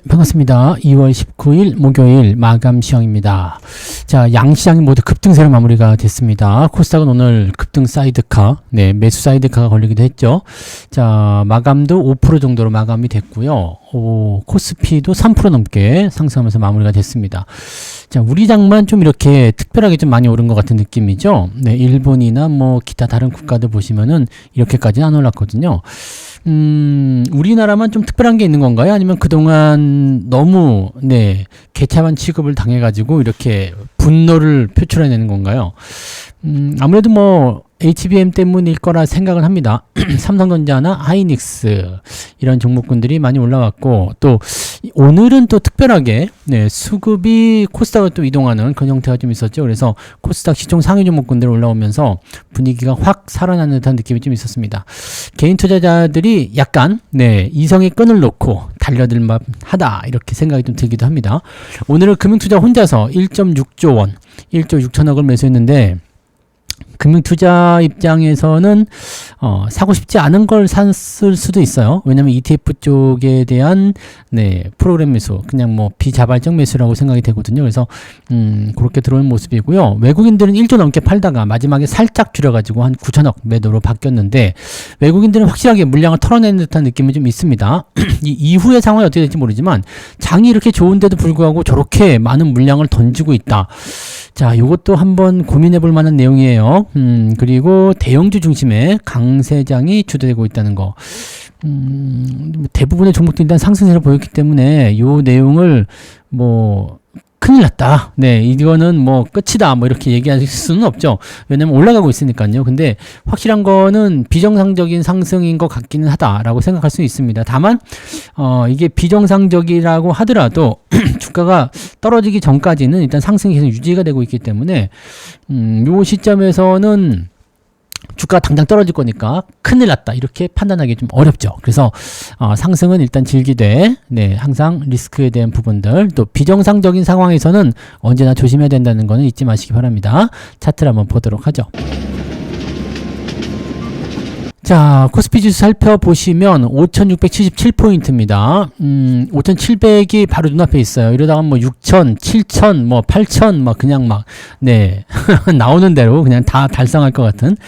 반갑습니다. 2월 19일 목요일 마감 시황입니다. 자, 양시장이 모두 급등세로 마무리가 됐습니다. 코스닥은 오늘 급등 사이드카, 매수 사이드카가 걸리기도 했죠. 자, 마감도 5% 정도로 마감이 됐고요. 코스피도 3% 넘게 상승하면서 마무리가 됐습니다. 자, 우리 장만 좀 이렇게 특별하게 좀 많이 오른 것 같은 느낌이죠. 일본이나 뭐 기타 다른 국가들 보시면은 이렇게까지는 안 올랐거든요. 우리나라만 좀 특별한 게 있는 건가요? 아니면 그동안 너무, 개차반 취급을 당해가지고 이렇게 분노를 표출해내는 건가요? 아무래도 뭐, HBM 때문일 거라 생각을 합니다. 삼성전자나 하이닉스, 이런 종목군들이 많이 올라왔고, 또, 오늘은 또 특별하게, 수급이 코스닥을 또 이동하는 그런 형태가 좀 있었죠. 그래서 코스닥 시총 상위 종목군들 올라오면서 분위기가 확 살아나는 듯한 느낌이 좀 있었습니다. 개인 투자자들이 약간, 이성의 끈을 놓고 달려들만 하다, 이렇게 생각이 좀 들기도 합니다. 오늘은 금융투자 혼자서 1.6조 원, 1조 6천억을 매수했는데, 금융투자 입장에서는 사고 싶지 않은 걸 샀을 수도 있어요. 왜냐면 ETF 쪽에 대한 프로그램 매수, 그냥 뭐 비자발적 매수라고 생각이 되거든요. 그래서 그렇게 들어오는 모습이고요. 외국인들은 1조 넘게 팔다가 마지막에 살짝 줄여가지고 한 9천억 매도로 바뀌었는데, 외국인들은 확실하게 물량을 털어내는 듯한 느낌이 좀 있습니다. 이 이후의 상황이 어떻게 될지 모르지만 장이 이렇게 좋은데도 불구하고 저렇게 많은 물량을 던지고 있다. 자, 요것도 한번 고민해 볼 만한 내용이에요. 그리고 대형주 중심의 강세장이 주도되고 있다는 거. 대부분의 종목들이 일단 상승세를 보였기 때문에 요 내용을 뭐, 큰일 났다. 이거는 뭐 끝이다. 뭐 이렇게 얘기할 수는 없죠. 왜냐면 올라가고 있으니까요. 근데 확실한 거는 비정상적인 상승인 것 같기는 하다라고 생각할 수 있습니다. 다만, 이게 비정상적이라고 하더라도 주가가 떨어지기 전까지는 일단 상승이 계속 유지가 되고 있기 때문에, 요 시점에서는 주가가 당장 떨어질 거니까 큰일 났다 이렇게 판단하기 좀 어렵죠. 그래서 상승은 일단 즐기되 항상 리스크에 대한 부분들, 또 비정상적인 상황에서는 언제나 조심해야 된다는 거는 잊지 마시기 바랍니다. 차트를 한번 보도록 하죠. 자, 코스피 지수 살펴보시면 5,677포인트입니다. 5,700이 바로 눈앞에 있어요. 이러다가 뭐 6,000, 7,000, 뭐 8,000, 막 그냥 막, 나오는 대로 그냥 다 달성할 것 같은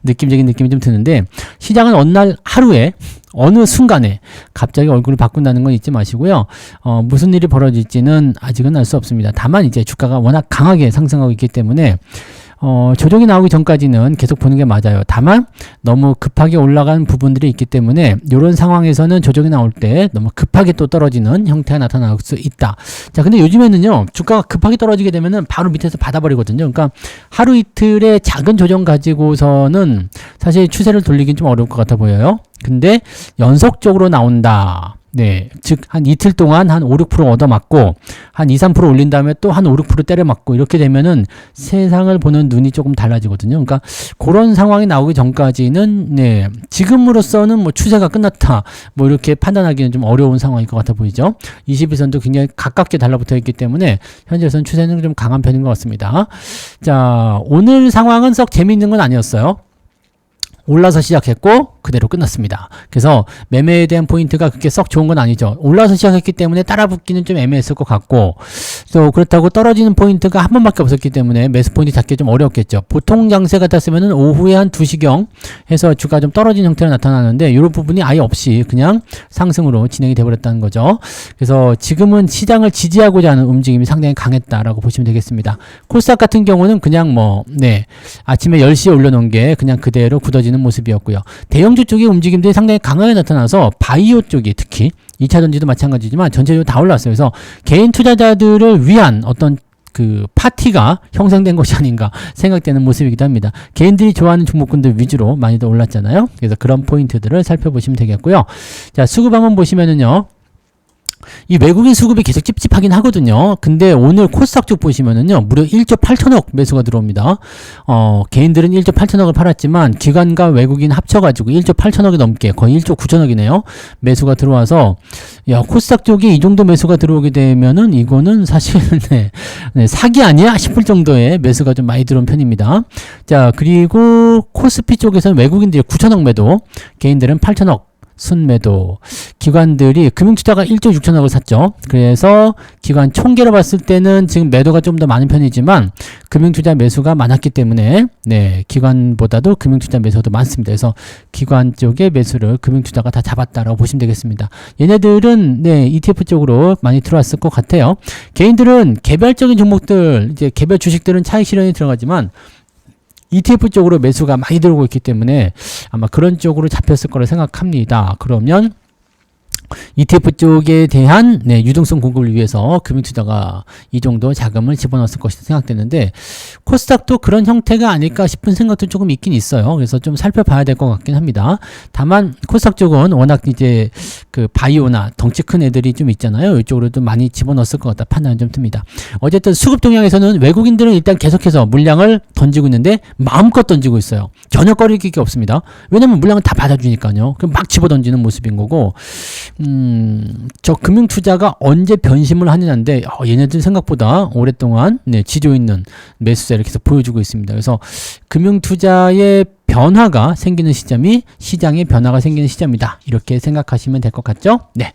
느낌적인 느낌이 좀 드는데, 시장은 어느 날 하루에 어느 순간에 갑자기 얼굴을 바꾼다는 건 잊지 마시고요. 무슨 일이 벌어질지는 아직은 알 수 없습니다. 다만 이제 주가가 워낙 강하게 상승하고 있기 때문에 조정이 나오기 전까지는 계속 보는 게 맞아요. 다만 너무 급하게 올라간 부분들이 있기 때문에 이런 상황에서는 조정이 나올 때 너무 급하게 또 떨어지는 형태가 나타날 수 있다. 자, 근데 요즘에는요, 주가가 급하게 떨어지게 되면은 바로 밑에서 받아버리거든요. 그러니까 하루 이틀의 작은 조정 가지고서는 사실 추세를 돌리긴 좀 어려울 것 같아 보여요. 근데 연속적으로 나온다. 즉, 한 이틀 동안 한 5, 6% 얻어맞고, 한 2, 3% 올린 다음에 또 한 5, 6% 때려맞고, 이렇게 되면은 세상을 보는 눈이 조금 달라지거든요. 그러니까, 그런 상황이 나오기 전까지는, 지금으로서는 뭐 추세가 끝났다. 뭐 이렇게 판단하기는 좀 어려운 상황일 것 같아 보이죠. 21선도 굉장히 가깝게 달라붙어 있기 때문에, 현재로서는 추세는 좀 강한 편인 것 같습니다. 자, 오늘 상황은 썩 재미있는 건 아니었어요. 올라서 시작했고 그대로 끝났습니다. 그래서 매매에 대한 포인트가 그렇게 썩 좋은 건 아니죠. 올라서 시작했기 때문에 따라붙기는 좀 애매했을 것 같고, 또 그렇다고 떨어지는 포인트가 한 번밖에 없었기 때문에 매수 포인트 잡기 좀 어렵겠죠. 보통 장세 같았으면은 오후에 한 2시경 해서 주가 좀 떨어진 형태로 나타나는데, 이런 부분이 아예 없이 그냥 상승으로 진행이 되어버렸다는 거죠. 그래서 지금은 시장을 지지하고자 하는 움직임이 상당히 강했다라고 보시면 되겠습니다. 코스닥 같은 경우는 그냥 뭐 아침에 10시에 올려놓은 게 그냥 그대로 굳어지는 모습이었고요. 대형주 쪽의 움직임들이 상당히 강하게 나타나서 바이오 쪽이 특히 2차전지도 마찬가지지만 전체적으로 다 올랐어요. 그래서 개인 투자자들을 위한 어떤 그 파티가 형성된 것이 아닌가 생각되는 모습이기도 합니다. 개인들이 좋아하는 종목군들 위주로 많이들 올랐잖아요. 그래서 그런 포인트들을 살펴보시면 되겠고요. 자, 수급 한번 보시면은요, 이 외국인 수급이 계속 찝찝하긴 하거든요. 근데 오늘 코스닥 쪽 보시면은요, 무려 1조 8천억 매수가 들어옵니다. 개인들은 1조 8천억을 팔았지만 기관과 외국인 합쳐가지고 1조 8천억이 넘게, 거의 1조 9천억이네요. 매수가 들어와서, 야, 코스닥 쪽에 이 정도 매수가 들어오게 되면은 이거는 사실 사기 아니야 싶을 정도의 매수가 좀 많이 들어온 편입니다. 자, 그리고 코스피 쪽에서는 외국인들이 9천억 매도, 개인들은 8천억 순매도. 기관들이 금융투자가 1조 6천억을 샀죠. 그래서 기관 총계로 봤을 때는 지금 매도가 좀 더 많은 편이지만 금융투자 매수가 많았기 때문에 네, 기관보다도 금융투자 매수도 많습니다. 그래서 기관 쪽의 매수를 금융투자가 다 잡았다라고 보시면 되겠습니다. 얘네들은 네, ETF 쪽으로 많이 들어왔을 것 같아요. 개인들은 개별적인 종목들, 이제 개별 주식들은 차익 실현이 들어가지만 ETF 쪽으로 매수가 많이 들어오고 있기 때문에 아마 그런 쪽으로 잡혔을 거라 생각합니다. 그러면 ETF 쪽에 대한 네, 유동성 공급을 위해서 금융투자가 이 정도 자금을 집어넣었을 것이라 생각되는데 코스닥도 그런 형태가 아닐까 싶은 생각도 조금 있긴 있어요. 그래서 좀 살펴봐야 될 것 같긴 합니다. 다만 코스닥 쪽은 워낙 이제 그 바이오나 덩치 큰 애들이 좀 있잖아요. 이쪽으로 좀 많이 집어넣었을 것 같다 판단은 좀 듭니다. 어쨌든 수급 동향에서는 외국인들은 일단 계속해서 물량을 던지고 있는데 마음껏 던지고 있어요. 전혀 꺼릴 게 없습니다. 왜냐면 물량은 다 받아주니까요. 그럼 막 집어 던지는 모습인 거고 저 금융투자가 언제 변심을 하느냐인데 얘네들 생각보다 오랫동안 네, 지조 있는 매수세를 계속 보여주고 있습니다. 그래서 금융투자의 변화가 생기는 시점이 시장의 변화가 생기는 시점이다. 이렇게 생각하시면 될 것 같죠? 네.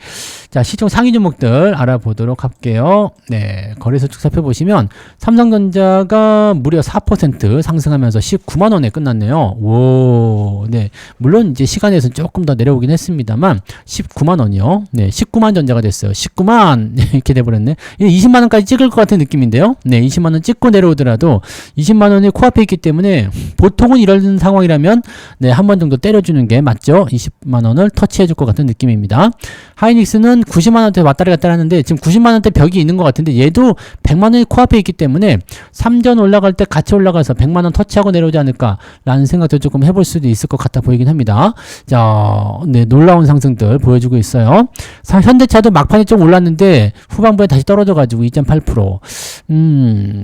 자, 시총 상위 종목들 알아보도록 할게요. 네. 거래소 쭉 살펴보시면 삼성전자가 무려 4% 상승하면서 19만 원에 끝났네요. 오. 네. 물론 이제 시간에서는 조금 더 내려오긴 했습니다만 19만 원이요. 네. 19만 전자가 됐어요. 19만 이렇게 돼 버렸네. 20만 원까지 찍을 것 같은 느낌인데요. 네. 20만 원 찍고 내려오더라도 20만 원이 코앞에 있기 때문에 보통은 이런 상황이라면 네, 한 번 정도 때려주는 게 맞죠. 20만 원을 터치해 줄 것 같은 느낌입니다. 하이닉스는 90만 원대 왔다리 갔다리 하는데 지금 90만 원대 벽이 있는 것 같은데 얘도 100만 원이 코앞에 있기 때문에 3전 올라갈 때 같이 올라가서 100만 원 터치하고 내려오지 않을까라는 생각도 조금 해볼 수도 있을 것 같아 보이긴 합니다. 자, 네, 놀라운 상승들 보여주고 있어요. 현대차도 막판에 좀 올랐는데 후반부에 다시 떨어져가지고 2.8%.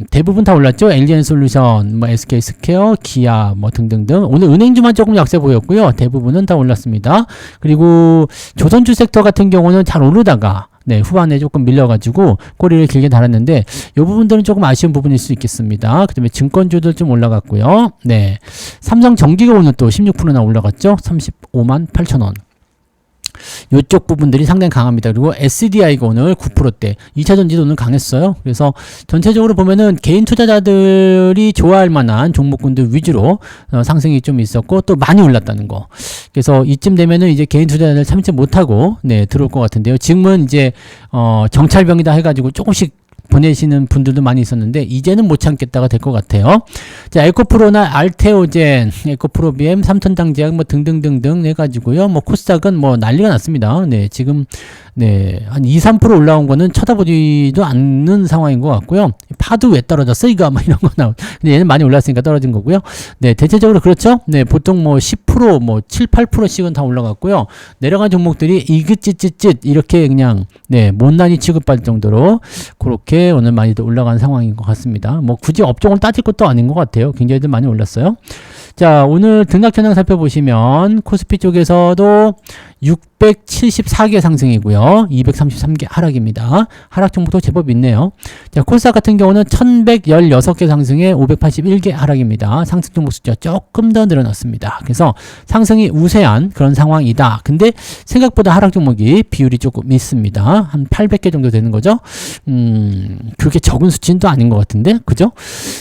대부분 다 올랐죠. LG엔솔루션, 뭐 SK스퀘어, 기아, 뭐 등등등. 오늘 은행주만 조금 약세 보였고요. 대부분은 다 올랐습니다. 그리고 조선주 섹터 같은 경우는 잘 오르다가 네, 후반에 조금 밀려가지고 꼬리를 길게 달았는데 이 부분들은 조금 아쉬운 부분일 수 있겠습니다. 그 다음에 증권주도 좀 올라갔고요. 네, 삼성전기가 오늘 또 16%나 올라갔죠. 35만 8천 원. 이쪽 부분들이 상당히 강합니다. 그리고 SDI가 오늘 9%대 2차전지도 오늘 강했어요. 그래서 전체적으로 보면은 개인 투자자들이 좋아할 만한 종목군들 위주로 상승이 좀 있었고 또 많이 올랐다는 거. 그래서 이쯤 되면은 이제 개인 투자자들 참지 못하고 네, 들어올 것 같은데요. 지금은 이제 정찰병이다 해가지고 조금씩 보내시는 분들도 많이 있었는데 이제는 못 참겠다가 될 것 같아요. 자, 에코프로나 알테오젠, 에코프로 BM, 삼천당제약 뭐 등등등등 해가지고요. 뭐 코스닥은 뭐 난리가 났습니다. 네, 지금 네, 한 2, 3% 올라온 거는 쳐다보지도 않는 상황인 것 같고요. 파도 왜 떨어졌어? 이거 막 이런 거 나오고. 근데 얘는 많이 올랐으니까 떨어진 거고요. 네, 대체적으로 그렇죠. 네, 보통 뭐 10%, 뭐 7, 8%씩은 다 올라갔고요. 내려간 종목들이 이긋짓짓짓 이렇게 그냥 네, 못난이 취급받을 정도로 그렇게 오늘 많이들 올라간 상황인 것 같습니다. 뭐 굳이 업종을 따질 것도 아닌 것 같아요. 굉장히 많이 올랐어요. 자, 오늘 등락 현황 살펴보시면 코스피 쪽에서도 674개 상승이고요. 233개 하락입니다. 하락 종목도 제법 있네요. 자, 코스닥 같은 경우는 1116개 상승에 581개 하락입니다. 상승 종목 숫자 조금 더 늘어났습니다. 그래서 상승이 우세한 그런 상황이다. 근데 생각보다 하락 종목이 비율이 조금 있습니다. 한 800개 정도 되는 거죠. 그렇게 적은 수치는 또 아닌 것 같은데, 그죠?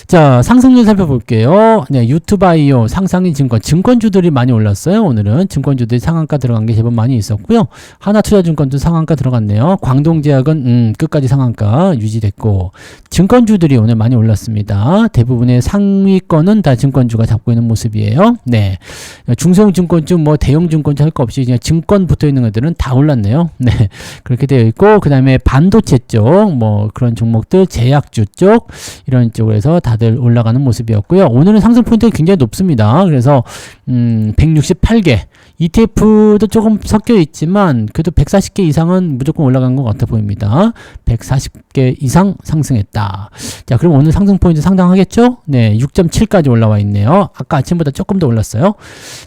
자, 상승률 살펴볼게요. 네, 유튜바이오, 상상인 증권주들이 많이 올랐어요. 오늘은 증권주들이 상한가 들어간 게 제법 많이 있었고요. 하나투자증권도 상한가 들어갔네요. 광동제약은 끝까지 상한가 유지됐고 증권주들이 오늘 많이 올랐습니다. 대부분의 상위권은 다 증권주가 잡고 있는 모습이에요. 네, 중소형 증권주, 뭐 대형 증권주 할 거 없이 그냥 증권 붙어 있는 것들은 다 올랐네요. 네, 그렇게 되어 있고 그 다음에 반도체 쪽, 뭐 그런 종목들, 제약주 쪽 이런 쪽에서 다들 올라가는 모습이었고요. 오늘은 상승 포인트가 굉장히 높습니다. 그래서 168개. ETF도 조금 섞여 있지만 그래도 140개 이상은 무조건 올라간 것 같아 보입니다. 140개 이상 상승했다. 자, 그럼 오늘 상승 포인트 상당하겠죠? 네, 6.7까지 올라와 있네요. 아까 아침보다 조금 더 올랐어요.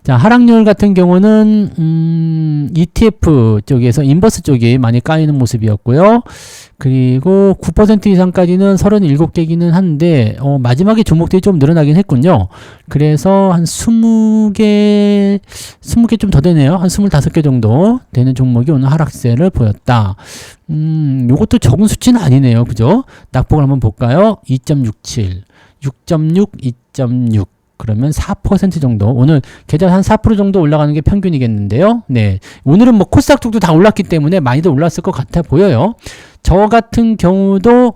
자, 하락률 같은 경우는 ETF 쪽에서 인버스 쪽이 많이 까이는 모습이었고요. 그리고 9% 이상까지는 37개기는 한데 마지막에 종목들이 좀 늘어나긴 했군요. 그래서 한 20개 좀 더 되네요. 한 25개 정도 되는 종목이 오늘 하락세를 보였다. 요것도 적은 수치는 아니네요. 그죠? 낙폭을 한번 볼까요? 2.67, 6.6, 2.6. 그러면 4% 정도. 오늘 계좌 한 4% 정도 올라가는 게 평균이겠는데요. 네. 오늘은 뭐 코스닥 쪽도 다 올랐기 때문에 많이들 올랐을 것 같아 보여요. 저 같은 경우도,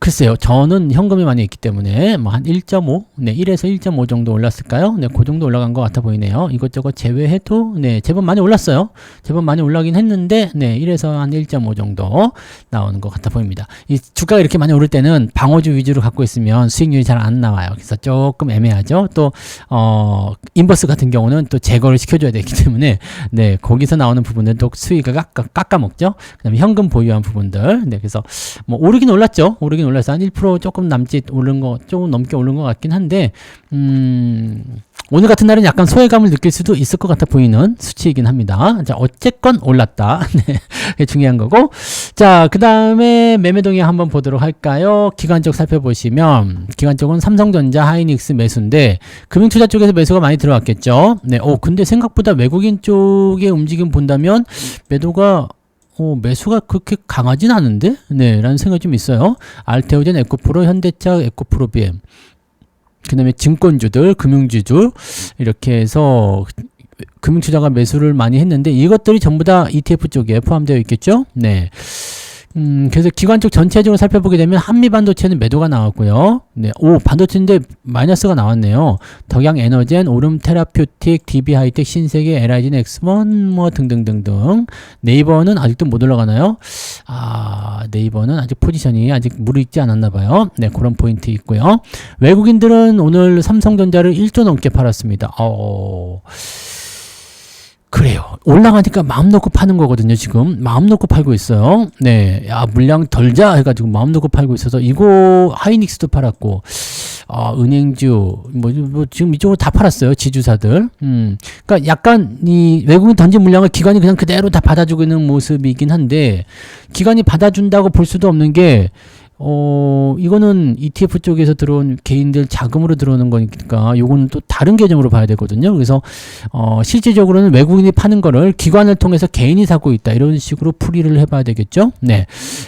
글쎄요. 저는 현금이 많이 있기 때문에 뭐 한 1.5, 네, 1에서 1.5 정도 올랐을까요? 네, 그 정도 올라간 것 같아 보이네요. 이것저것 제외해도 네, 제법 많이 올랐어요. 제법 많이 올라긴 했는데 네, 1에서 한 1.5 정도 나오는 것 같아 보입니다. 이 주가가 이렇게 많이 오를 때는 방어주 위주로 갖고 있으면 수익률이 잘 안 나와요. 그래서 조금 애매하죠. 또 인버스 같은 경우는 또 제거를 시켜줘야 되기 때문에 네, 거기서 나오는 부분은 또 수익을 깎아먹죠. 그다음에 현금 보유한 부분들. 네, 그래서 뭐 오르긴 올랐죠. 오르긴 올라서 한 1% 조금 남짓 오른 거, 조금 넘게 오른 것 같긴 한데, 오늘 같은 날은 약간 소외감을 느낄 수도 있을 것 같아 보이는 수치이긴 합니다. 자, 어쨌건 올랐다. 네, 그게 중요한 거고. 자, 그 다음에 매매 동향 한번 보도록 할까요? 기관 쪽 살펴보시면, 기관 쪽은 삼성전자, 하이닉스 매수인데, 금융투자 쪽에서 매수가 많이 들어왔겠죠? 네, 근데 생각보다 외국인 쪽의 움직임 본다면, 매수가 그렇게 강하진 않은데? 네, 라는 생각이 좀 있어요. 알테오젠, 에코프로, 현대차, 에코프로 BM. 그 다음에 증권주들, 금융주들, 이렇게 해서 금융투자가 매수를 많이 했는데, 이것들이 전부 다 ETF 쪽에 포함되어 있겠죠? 네. 그래서 기관 쪽 전체적으로 살펴보게 되면 한미반도체는 매도가 나왔고요. 네, 반도체인데 마이너스가 나왔네요. 덕양에너젠, 오름테라퓨틱, DB하이텍, 신세계, LIG, 넥스원 뭐 등등등등. 네이버는 아직도 못 올라가나요? 네이버는 아직 포지션이 아직 무르익지 않았나 봐요. 네, 그런 포인트 있고요. 외국인들은 오늘 삼성전자를 1조 넘게 팔았습니다. 그래요. 올라가니까 마음 놓고 파는 거거든요, 지금. 마음 놓고 팔고 있어요. 네. 물량 덜자 해가지고 마음 놓고 팔고 있어서, 이거 하이닉스도 팔았고, 은행주, 지금 이쪽으로 다 팔았어요, 지주사들. 그러니까 약간 이 외국인 던진 물량을 기관이 그냥 그대로 다 받아주고 있는 모습이긴 한데, 기관이 받아준다고 볼 수도 없는 게, 이거는 ETF 쪽에서 들어온 개인들 자금으로 들어오는 거니까 요거는 또 다른 개념으로 봐야 되거든요. 그래서 실질적으로는 외국인이 파는 거를 기관을 통해서 개인이 사고 있다. 이런 식으로 풀이를 해봐야 되겠죠. 네.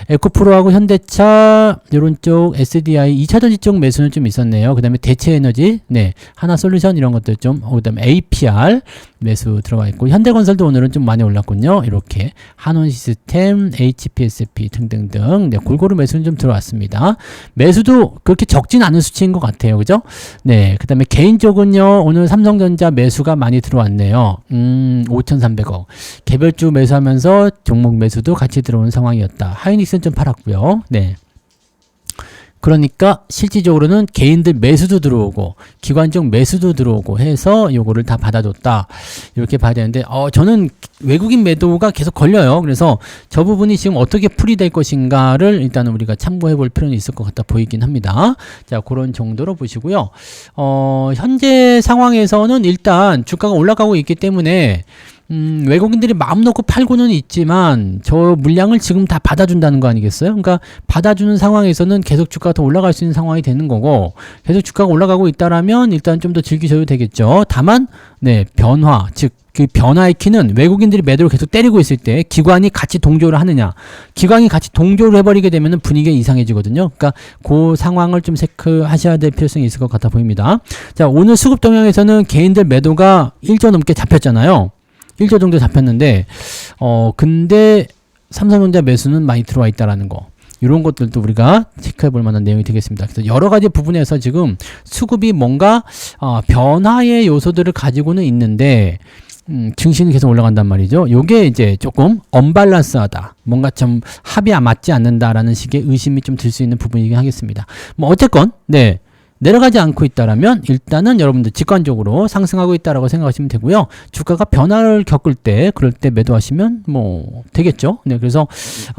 에코프로하고 현대차 이런 쪽 SDI 2차전지 쪽 매수는 좀 있었네요. 그 다음에 대체에너지, 네, 하나솔루션 이런 것들 좀, 그 다음에 APR 매수 들어가 있고, 현대건설도 오늘은 좀 많이 올랐군요. 이렇게 한원시스템, HPSP 등등등, 네, 골고루 매수는 좀 들어왔습니다. 매수도 그렇게 적진 않은 수치인 것 같아요. 그죠? 네, 그 다음에 개인적은요, 오늘 삼성전자 매수가 많이 들어왔네요. 5,300억. 개별주 매수하면서 종목 매수도 같이 들어오는 상황이었다. 하이닉스는 좀 팔았고요. 네. 그러니까 실질적으로는 개인들 매수도 들어오고 기관적 매수도 들어오고 해서 요거를 다 받아줬다, 이렇게 봐야 되는데, 저는 외국인 매도가 계속 걸려요. 그래서 저 부분이 지금 어떻게 풀이될 것인가를 일단은 우리가 참고해 볼 필요는 있을 것 같아 보이긴 합니다. 자, 그런 정도로 보시고요. 현재 상황에서는 일단 주가가 올라가고 있기 때문에 외국인들이 마음 놓고 팔고는 있지만 저 물량을 지금 다 받아준다는 거 아니겠어요? 그러니까 받아주는 상황에서는 계속 주가가 더 올라갈 수 있는 상황이 되는 거고, 계속 주가가 올라가고 있다라면 일단 좀 더 즐기셔도 되겠죠. 다만 네, 변화, 즉 그 변화의 키는 외국인들이 매도를 계속 때리고 있을 때 기관이 같이 동조를 하느냐, 기관이 같이 동조를 해버리게 되면 분위기가 이상해지거든요. 그러니까 그 상황을 좀 체크하셔야 될 필요성이 있을 것 같아 보입니다. 자, 오늘 수급 동향에서는 개인들 매도가 1조 넘게 잡혔잖아요. 1조 정도 잡혔는데, 근데 삼성전자 매수는 많이 들어와 있다라는 거. 이런 것들도 우리가 체크해 볼 만한 내용이 되겠습니다. 그래서 여러 가지 부분에서 지금 수급이 뭔가, 변화의 요소들을 가지고는 있는데, 증시는 계속 올라간단 말이죠. 요게 이제 조금 언밸런스하다, 뭔가 좀 합이 맞지 않는다라는 식의 의심이 좀 들 수 있는 부분이긴 하겠습니다. 뭐 어쨌건, 네. 내려가지 않고 있다라면 일단은 여러분들 직관적으로 상승하고 있다라고 생각하시면 되고요. 주가가 변화를 겪을 때, 그럴 때 매도하시면 뭐 되겠죠. 네, 그래서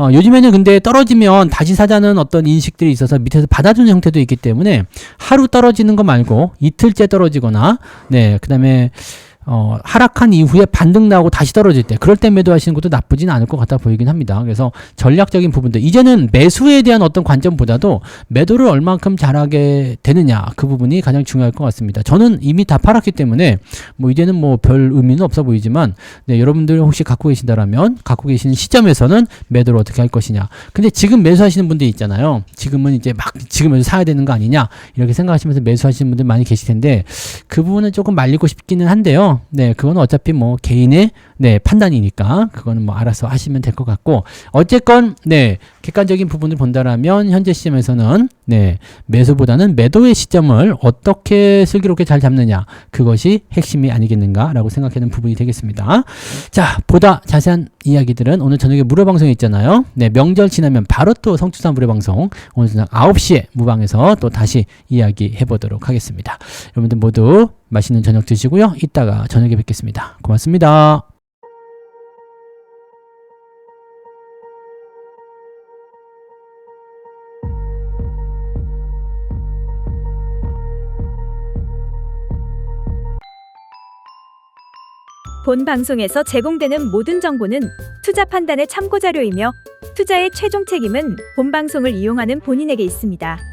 요즘에는 근데 떨어지면 다시 사자는 어떤 인식들이 있어서 밑에서 받아주는 형태도 있기 때문에 하루 떨어지는 거 말고 이틀째 떨어지거나, 네, 그다음에 하락한 이후에 반등 나오고 다시 떨어질 때 그럴 때 매도하시는 것도 나쁘진 않을 것 같아 보이긴 합니다. 그래서 전략적인 부분들 이제는 매수에 대한 어떤 관점보다도 매도를 얼만큼 잘하게 되느냐 그 부분이 가장 중요할 것 같습니다. 저는 이미 다 팔았기 때문에 뭐 이제는 뭐 별 의미는 없어 보이지만 네, 여러분들 혹시 갖고 계신다라면 갖고 계시는 시점에서는 매도를 어떻게 할 것이냐. 근데 지금 매수하시는 분들이 있잖아요. 지금은 이제 막 지금에서 사야 되는 거 아니냐 이렇게 생각하시면서 매수하시는 분들 많이 계실 텐데 그 부분은 조금 말리고 싶기는 한데요. 네, 그건 어차피 뭐 개인의 네, 판단이니까 그거는 뭐 알아서 하시면 될 것 같고 어쨌건 네, 객관적인 부분을 본다라면 현재 시점에서는 네, 매수보다는 매도의 시점을 어떻게 슬기롭게 잘 잡느냐 그것이 핵심이 아니겠는가라고 생각하는 부분이 되겠습니다. 자, 보다 자세한 이야기들은 오늘 저녁에 무료방송이 있잖아요. 네, 명절 지나면 바로 또 성추산 무료방송 오늘 저녁 9시에 무방에서 또 다시 이야기해 보도록 하겠습니다. 여러분들 모두 맛있는 저녁 드시고요. 이따가 저녁에 뵙겠습니다. 고맙습니다. 본 방송에서 제공되는 모든 정보는 투자 판단의 참고 자료이며 투자의 최종 책임은 본 방송을 이용하는 본인에게 있습니다.